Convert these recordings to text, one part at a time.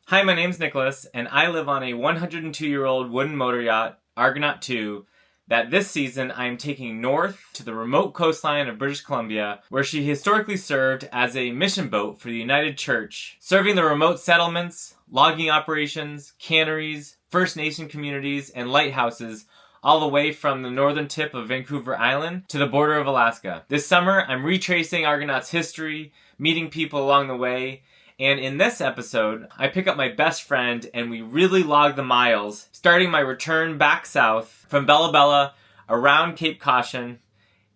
Hi, my name's Nicholas, and I live on a 102-year-old wooden motor yacht, Argonaut 2, that this season I am taking north to the remote coastline of British Columbia, where she historically served as a mission boat for the United Church, serving the remote settlements, logging operations, canneries, First Nation communities, and lighthouses all the way from the northern tip of Vancouver Island to the border of Alaska. This summer, I'm retracing Argonaut's history, meeting people along the way, and in this episode, I pick up my best friend and we really log the miles, starting my return back south from Bella Bella, around Cape Caution,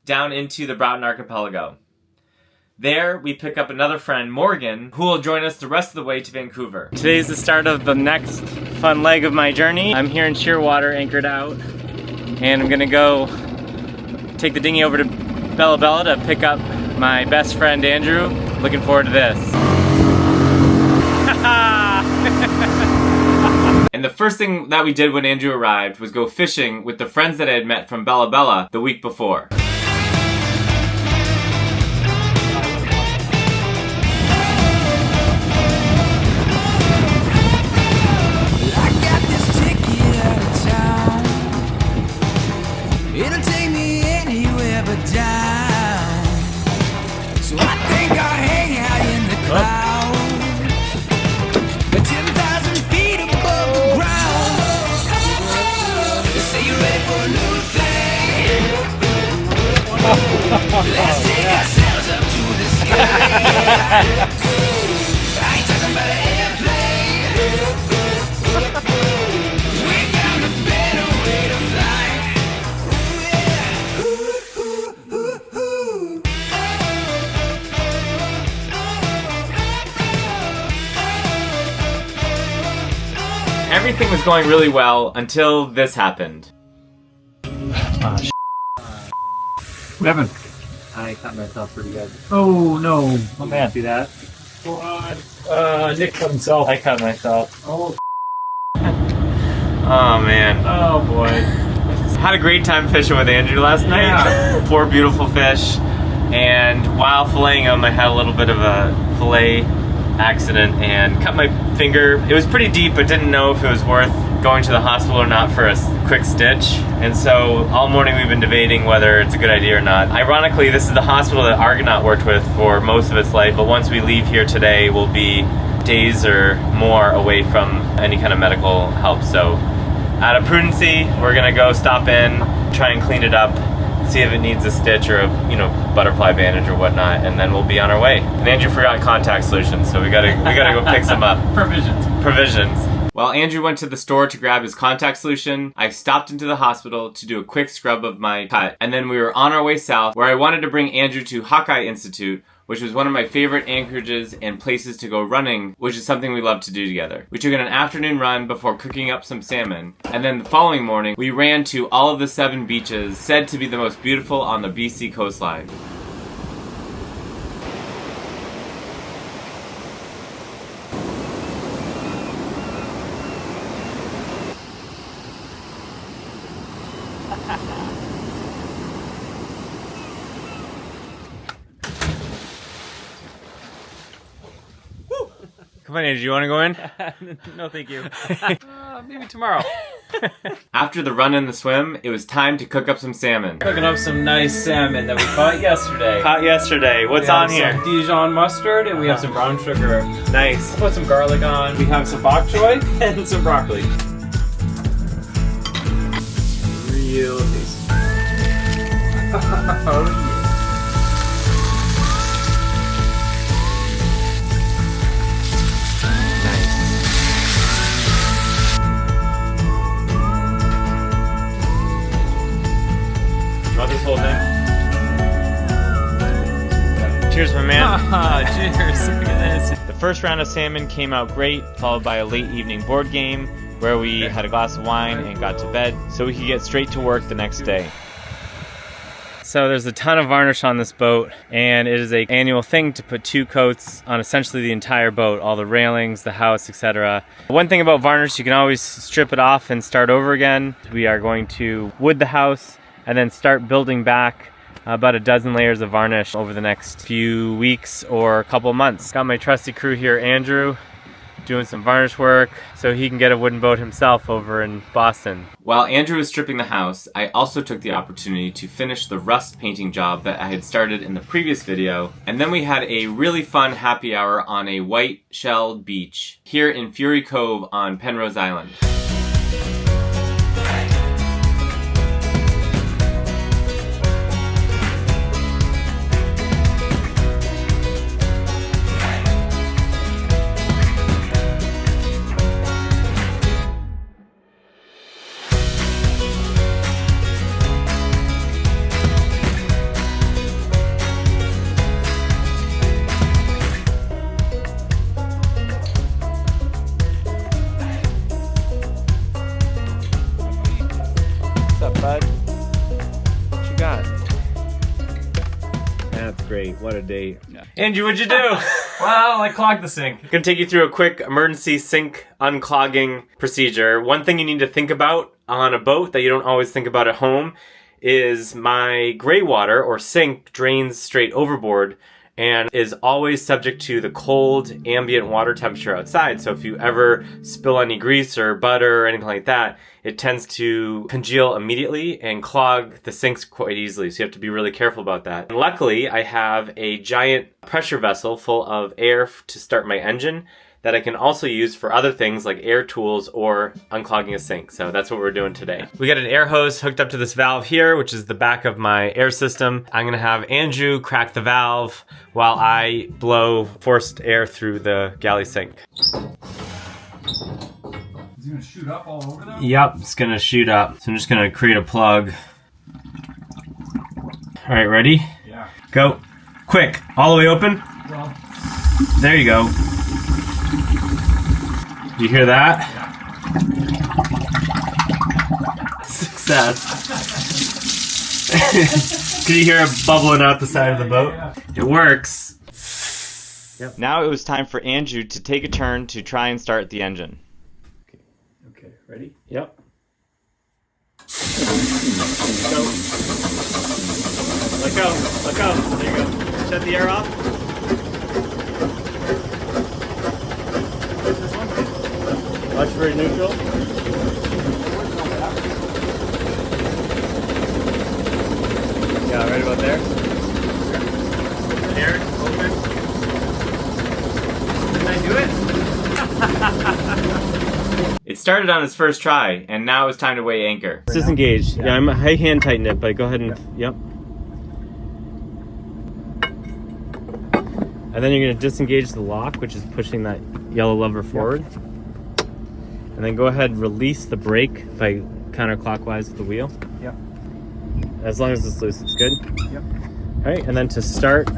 down into the Broughton Archipelago. There, we pick up another friend, Morgan, who will join us the rest of the way to Vancouver. Today's the start of the next fun leg of my journey. I'm here in Shearwater, anchored out, and I'm gonna go take the dinghy over to Bella Bella to pick up my best friend, Andrew. Looking forward to this. And the first thing that we did when Andrew arrived was go fishing with the friends that I had met from Bella Bella the week before. It'll take me anywhere but down. So I think I'll hang out in the clouds, 10,000 feet above the ground. They say you're ready for a new thing. Let's take ourselves up to the sky. I ain't talking about an airplane. We found a better way to fly. Everything was going really well until this happened. What happened? I cut myself pretty good. Oh no! Oh man, see that? What? Nick cut himself. I cut myself. Oh. Oh man. Oh boy. Had a great time fishing with Andrew last night. Yeah. 4 beautiful fish, and while filleting them, I had a little bit of a fillet accident and cut my finger. It was pretty deep, but didn't know if it was worth going to the hospital or not for a quick stitch. And so all morning we've been debating whether it's a good idea or not. Ironically, this is the hospital that Argonaut worked with for most of its life, but once we leave here today, we'll be days or more away from any kind of medical help. So out of prudency, we're gonna go stop in, try and clean it up, see if it needs a stitch or a butterfly bandage or whatnot, and then we'll be on our way. And Andrew forgot contact solutions, so we gotta go pick some up. Provisions. While Andrew went to the store to grab his contact solution, I stopped into the hospital to do a quick scrub of my cut, and then we were on our way south, where I wanted to bring Andrew to Hakai Institute, which was one of my favorite anchorages and places to go running, which is something we love to do together. We took an afternoon run before cooking up some salmon, and then the following morning, we ran to all of the 7 beaches said to be the most beautiful on the BC coastline. Come on, Andrew, you want to go in? No, thank you. Maybe tomorrow. After the run and the swim, it was time to cook up some salmon. Cooking up some nice salmon that we caught yesterday. Caught yesterday. What's We have on here? Some Dijon mustard, and we have some brown sugar. Nice. Put some garlic on. We have some bok choy and some broccoli. Real tasty. Oh yeah. Want this whole thing? Cheers, my man. Cheers. Look at this. The first round of salmon came out great, followed by a late evening board game where we had a glass of wine and got to bed so we could get straight to work the next day. So there's a ton of varnish on this boat, and it is an annual thing to put 2 coats on essentially the entire boat, all the railings, the house, etc. One thing about varnish, you can always strip it off and start over again. We are going to wood the house and then start building back about a dozen layers of varnish over the next few weeks or a couple months. Got my trusty crew here, Andrew, doing some varnish work so he can get a wooden boat himself over in Boston. While Andrew was stripping the house, I also took the opportunity to finish the rust painting job that I had started in the previous video, and then we had a really fun happy hour on a white-shelled beach here in Fury Cove on Penrose Island. Bud, what you got? That's great. What a date. Yeah. Andrew, what'd you do? Well, I clogged the sink. I'm gonna take you through a quick emergency sink unclogging procedure. One thing you need to think about on a boat that you don't always think about at home is my gray water or sink drains straight overboard and is always subject to the cold ambient water temperature outside. So if you ever spill any grease or butter or anything like that, it tends to congeal immediately and clog the sinks quite easily. So you have to be really careful about that. And luckily, I have a giant pressure vessel full of air to start my engine that I can also use for other things like air tools or unclogging a sink. So that's what we're doing today. We got an air hose hooked up to this valve here, which is the back of my air system. I'm gonna have Andrew crack the valve while I blow forced air through the galley sink. Is it gonna shoot up all over there? Yep, it's gonna shoot up. So I'm just gonna create a plug. All right, ready? Yeah. Go. Quick, all the way open. Well, There you go. You hear that? yeah. Success. Can you hear it bubbling out the side of the boat? Yeah. It works. Yep. Now it was time for Andrew to take a turn to try and start the engine. Okay, ready? Yep. Let go. Let go. There you go. Shut the air off. Watch for neutral. Yeah, right about there. Air open. Didn't I do it? It started on its first try, and now it's time to weigh anchor. It's disengaged. Yeah, I'm high hand tighten it, but go ahead and yep. And then you're going to disengage the lock, which is pushing that yellow lever forward. Yep. And then go ahead and release the brake by counterclockwise with the wheel. Yep. As long as it's loose, it's good. Yep. All right, and then to start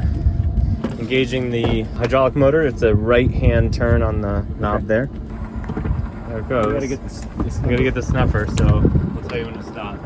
engaging the hydraulic motor, it's a right-hand turn on the knob there. There it goes. We gotta get this. We gotta get the snuffer, so we'll tell you when to stop.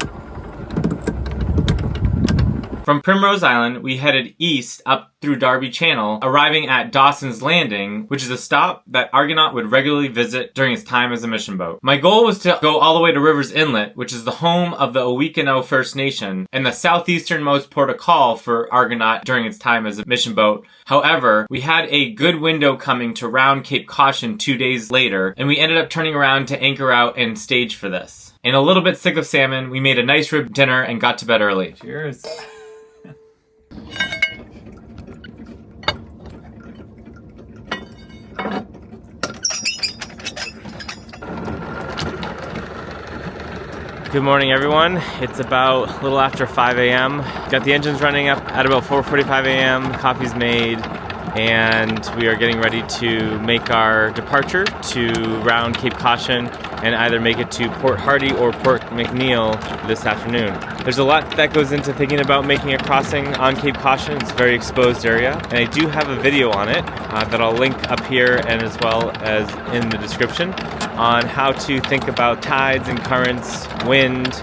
From Penrose Island, we headed east up through Darby Channel, arriving at Dawson's Landing, which is a stop that Argonaut would regularly visit during his time as a mission boat. My goal was to go all the way to Rivers Inlet, which is the home of the Owikano First Nation and the southeasternmost port of call for Argonaut during its time as a mission boat. However, we had a good window coming to round Cape Caution 2 days later, and we ended up turning around to anchor out and stage for this. And a little bit sick of salmon, we made a nice rib dinner and got to bed early. Cheers. Good morning, everyone. It's about a little after 5 a.m. Got the engines running up at about 4:45 a.m. Coffee's made, and we are getting ready to make our departure to round Cape Caution and either make it to Port Hardy or Port McNeill this afternoon. There's a lot that goes into thinking about making a crossing on Cape Caution. It's a very exposed area, and I do have a video on it that I'll link up here and as well as in the description on how to think about tides and currents, wind,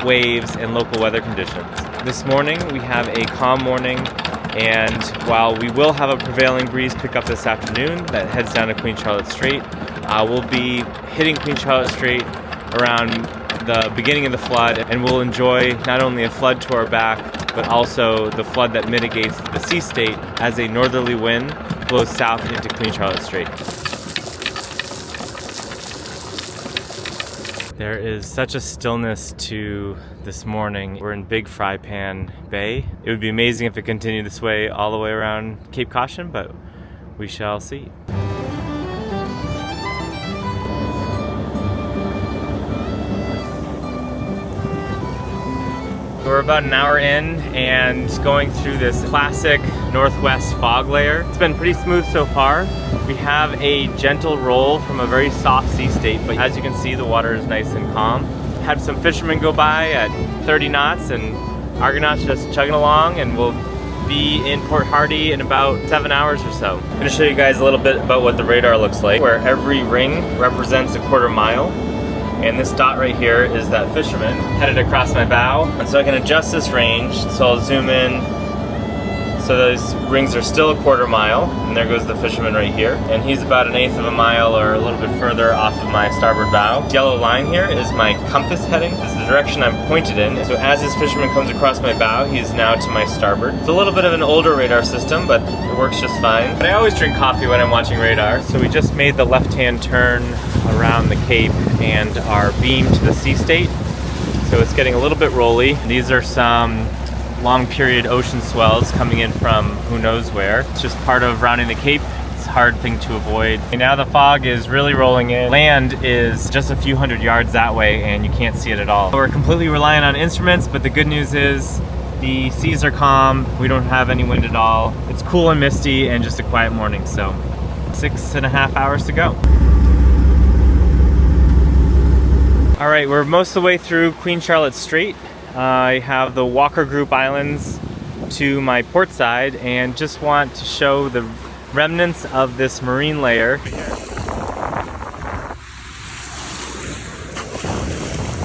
waves, and local weather conditions. This morning we have a calm morning, and while we will have a prevailing breeze pick up this afternoon that heads down to Queen Charlotte Strait, we'll be hitting Queen Charlotte Strait around the beginning of the flood, and we'll enjoy not only a flood to our back, but also the flood that mitigates the sea state as a northerly wind blows south into Queen Charlotte Strait. There is such a stillness to this morning. We're in Big Fry Pan Bay. It would be amazing if it continued this way all the way around Cape Caution, but we shall see. We're about an hour in and going through this classic northwest fog layer. It's been pretty smooth so far. We have a gentle roll from a very soft sea state, but as you can see, the water is nice and calm. Had some fishermen go by at 30 knots and Argonaut's just chugging along, and we'll be in Port Hardy in about 7 hours or so. I'm gonna show you guys a little bit about what the radar looks like, where every ring represents a quarter mile. And this dot right here is that fisherman headed across my bow. And so I can adjust this range. So I'll zoom in. So those rings are still a quarter mile. And there goes the fisherman right here. And he's about 1/8 of a mile or a little bit further off of my starboard bow. The yellow line here is my compass heading. It's the direction I'm pointed in. So as this fisherman comes across my bow, he is now to my starboard. It's a little bit of an older radar system, but it works just fine. But I always drink coffee when I'm watching radar. So we just made the left-hand turn around the Cape and are beamed to the sea state. So it's getting a little bit rolly. These are some long period ocean swells coming in from who knows where. It's just part of rounding the Cape. It's a hard thing to avoid. And now the fog is really rolling in. Land is just a few hundred yards that way and you can't see it at all. We're completely relying on instruments, but the good news is the seas are calm. We don't have any wind at all. It's cool and misty and just a quiet morning. So 6.5 hours to go. All right, we're most of the way through Queen Charlotte Strait. I have the Walker Group Islands to my port side and just want to show the remnants of this marine layer.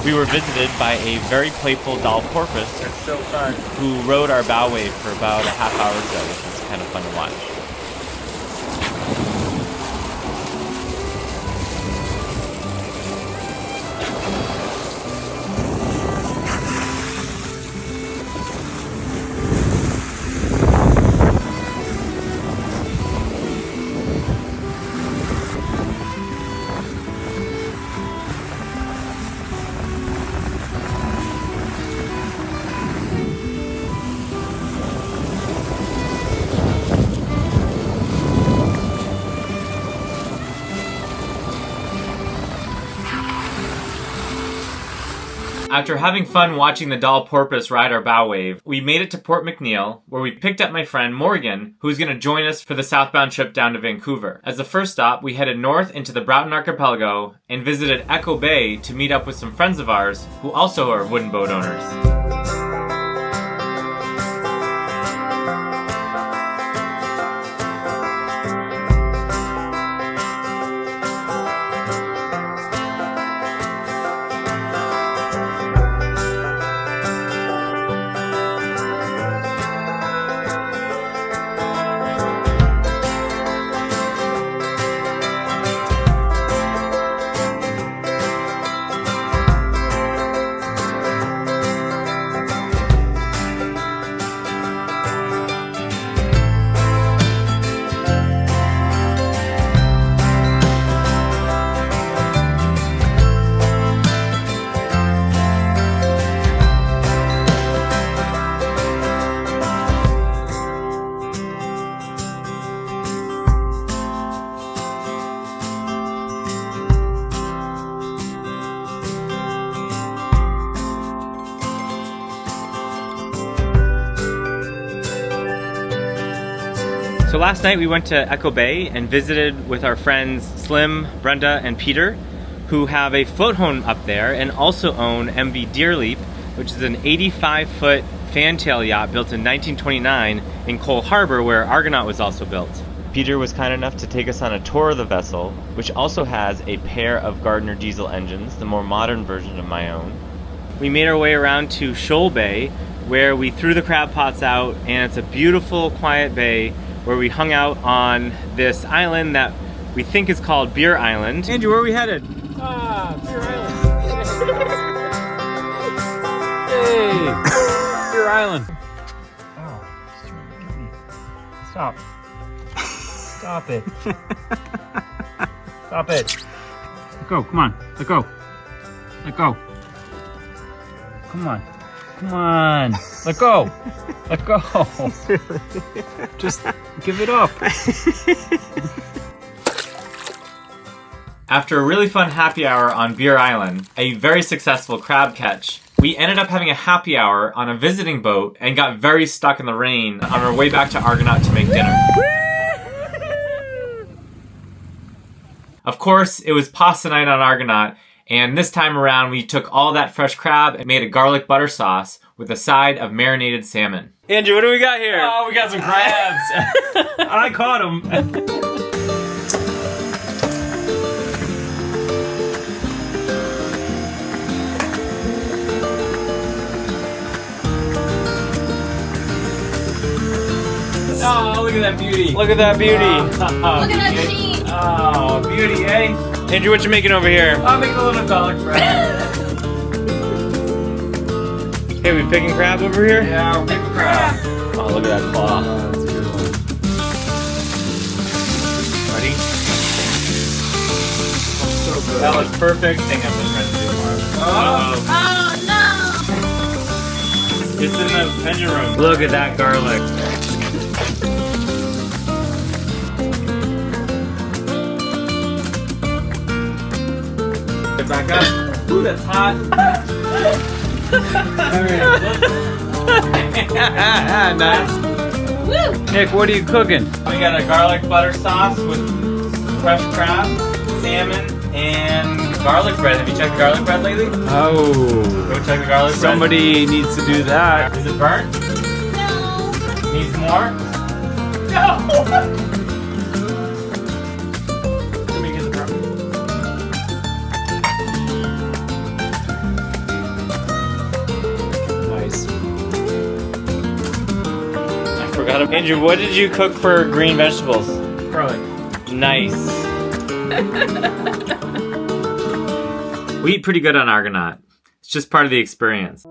We were visited by a very playful doll porpoise. It's so fun. Who rode our bow wave for about a half hour or so, which was kind of fun to watch. After having fun watching the doll porpoise ride our bow wave, we made it to Port McNeill, where we picked up my friend Morgan, who was going to join us for the southbound trip down to Vancouver. As the first stop, we headed north into the Broughton Archipelago and visited Echo Bay to meet up with some friends of ours who also are wooden boat owners. So last night we went to Echo Bay and visited with our friends Slim, Brenda, and Peter, who have a float home up there and also own MV Deerleap, which is an 85-foot fantail yacht built in 1929 in Cole Harbor, where Argonaut was also built. Peter was kind enough to take us on a tour of the vessel, which also has a pair of Gardner diesel engines, the more modern version of my own. We made our way around to Shoal Bay, where we threw the crab pots out, and it's a beautiful, quiet bay where we hung out on this island that we think is called Beer Island. Andrew, where are we headed? Beer Island. Hey, Beer Island. Oh, stop. Stop it. Stop it. Let go, come on, let go. Let go. Come on. Come on. Let go. Let go. Just give it up. After a really fun happy hour on Beer Island, a very successful crab catch, we ended up having a happy hour on a visiting boat and got very stuck in the rain on our way back to Argonaut to make dinner. Of course, it was pasta night on Argonaut, and this time around we took all that fresh crab and made a garlic butter sauce with a side of marinated salmon. Andrew, what do we got here? Oh, we got some crabs. I caught them. Oh, look at that beauty. Look at that beauty. Look at that sheen. Oh, beauty, eh? Andrew, what you making over here? I'm making a little garlic bread. Hey, we picking crab over here? Yeah, we're picking crab. Oh, look at that claw. That's a good one. Ready? So good. That looks perfect. Thing I've been trying to do, Mark. Uh-oh. Oh no! It's in the engine room. Look at that garlic. Get back up. Ooh, that's hot. Nice. Woo! Nick, what are you cooking? We got a garlic butter sauce with fresh crab, salmon, and garlic bread. Have you checked the garlic bread lately? Oh. Go check the garlic bread. Somebody needs to do that. Is it burnt? No! Needs more? No! Let me get the burnt. Nice. I forgot about Andrew, what did you cook for green vegetables? Garlic. Nice. We eat pretty good on Argonaut. It's just part of the experience.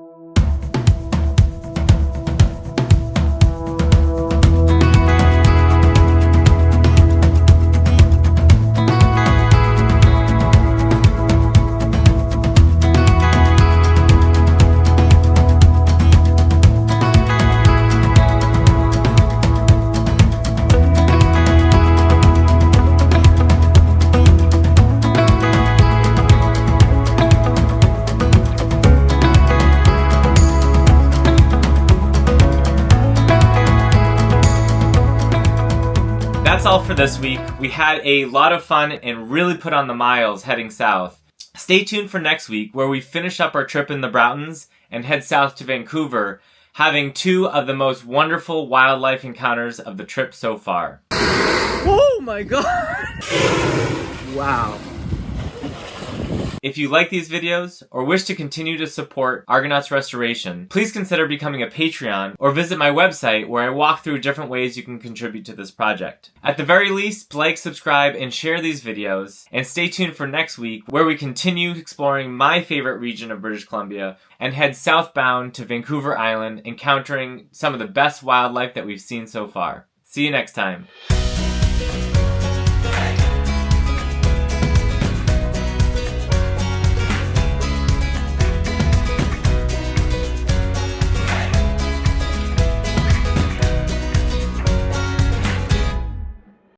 That's all for this week. We had a lot of fun and really put on the miles heading south. Stay tuned for next week where we finish up our trip in the Broughtons and head south to Vancouver, having two of the most wonderful wildlife encounters of the trip so far. Oh my god! Wow. If you like these videos or wish to continue to support Argonaut's restoration, please consider becoming a Patreon or visit my website where I walk through different ways you can contribute to this project. At the very least, like, subscribe, and share these videos, and stay tuned for next week where we continue exploring my favorite region of British Columbia and head southbound to Vancouver Island, encountering some of the best wildlife that we've seen so far. See you next time.